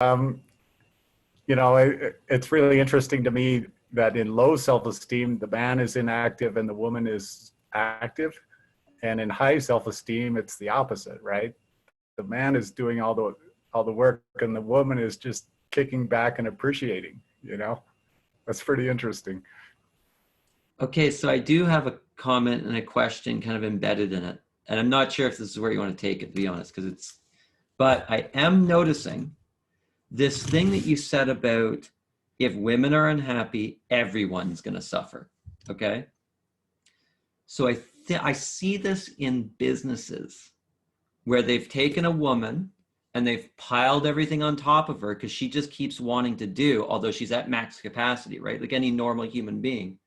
Um, it's really interesting to me that in low self-esteem, the man is inactive and the woman is active. And in high self-esteem, it's the opposite, right? The man is doing all the work and the woman is just kicking back and appreciating, you know? That's pretty interesting. Okay, so I do have a comment and a question kind of embedded in it. And I'm not sure if this is where you want to take it, to be honest, because but I am noticing this thing that you said about if women are unhappy, everyone's going to suffer. Okay. So I see this in businesses where they've taken a woman and they've piled everything on top of her because she just keeps wanting to do, although she's at max capacity, right? Like any normal human being.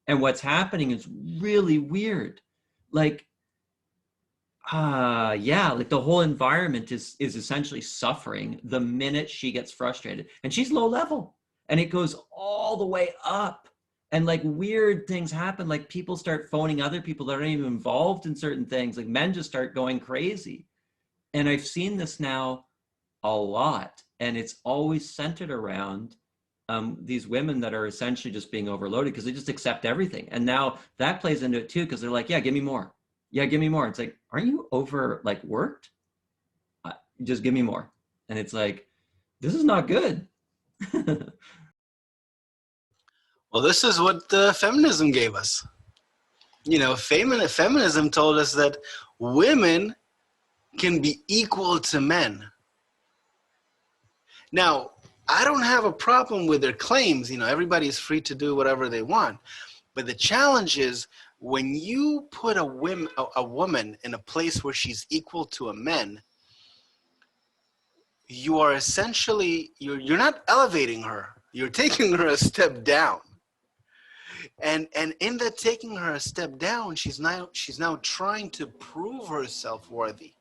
And what's happening is really weird. Like, yeah, like the whole environment is essentially suffering the minute she gets frustrated. And she's low level. And it goes all the way up. And like weird things happen, like people start phoning other people that aren't even involved in certain things. Like men just start going crazy. And I've seen this now a lot. And it's always centered around these women that are essentially just being overloaded because they just accept everything. And now that plays into it too, because they're like, yeah, give me more. Yeah, give me more. It's like, aren't you over like worked? Just give me more. And it's like, this is not good. Well, this is what feminism gave us. You know, feminism told us that women can be equal to men. Now, I don't have a problem with their claims. You know, everybody is free to do whatever they want. But the challenge is when you put a woman in a place where she's equal to a man, you are essentially, you're not elevating her. You're taking her a step down. And in that taking her a step down, she's now trying to prove herself worthy.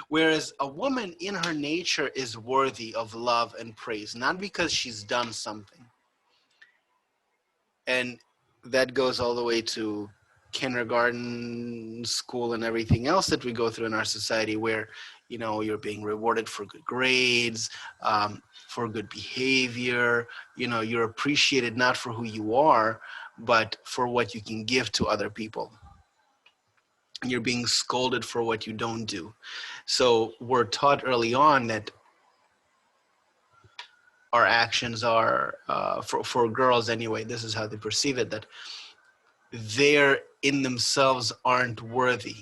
Whereas a woman in her nature is worthy of love and praise, not because she's done something. And that goes all the way to kindergarten, school, and everything else that we go through in our society where, you know, you're being rewarded for good grades, for good behavior. You know, you're appreciated not for who you are, but for what you can give to other people. You're being scolded for what you don't do. So we're taught early on that our actions are, for girls anyway, this is how they perceive it, that they're in themselves aren't worthy,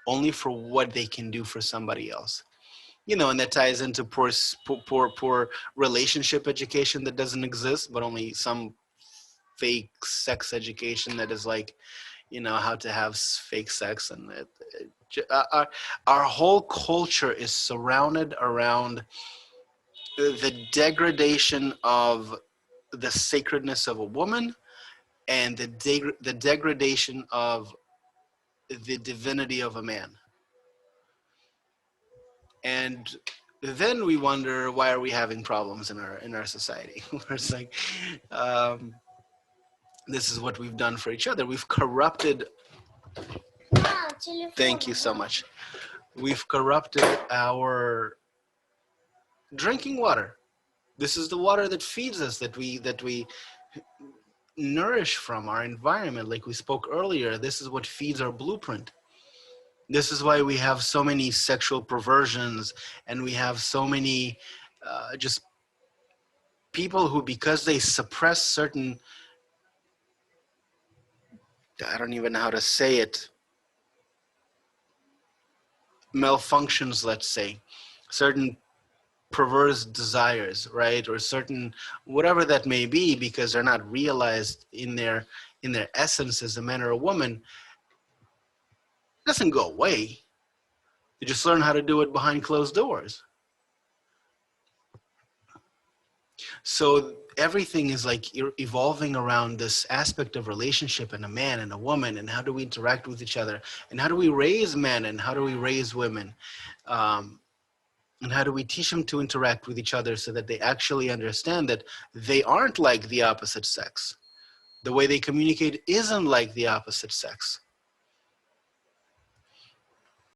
only for what they can do for somebody else. You know, and that ties into poor relationship education that doesn't exist, but only some fake sex education that is like, you know, how to have fake sex. And our whole culture is surrounded around the degradation of the sacredness of a woman and the degradation of the divinity of a man. And then we wonder, why are we having problems in our society? Where it's like, this is what we've done for each other. We've corrupted. Thank you so much. We've corrupted our drinking water. This is the water that feeds us, that we nourish from our environment. Like we spoke earlier, this is what feeds our blueprint. This is why we have so many sexual perversions, and we have so many just people who, because they suppress certain, I don't even know how to say it, malfunctions, let's say, certain perverse desires, right? Or certain, whatever that may be, because they're not realized in their essence as a man or a woman, it doesn't go away. You just learn how to do it behind closed doors. So everything is like evolving around this aspect of relationship and a man and a woman, and how do we interact with each other, and how do we raise men, and how do we raise women, and how do we teach them to interact with each other so that they actually understand that they aren't like the opposite sex. The way they communicate isn't like the opposite sex.